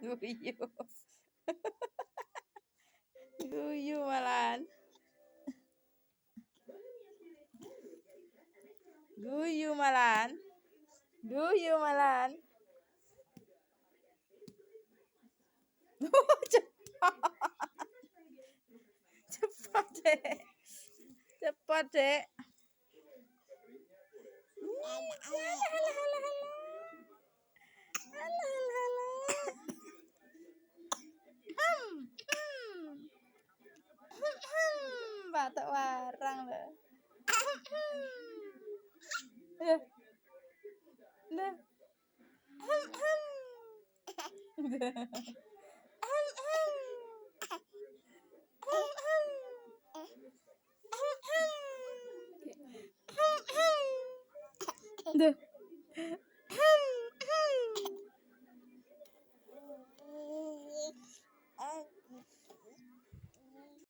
Guyu. Guyu malahan. Guyu malahan. Guyu malahan. Cepat. Cepat, Dek. Cepat, Dek. Batok warang lho. Nah. Duh.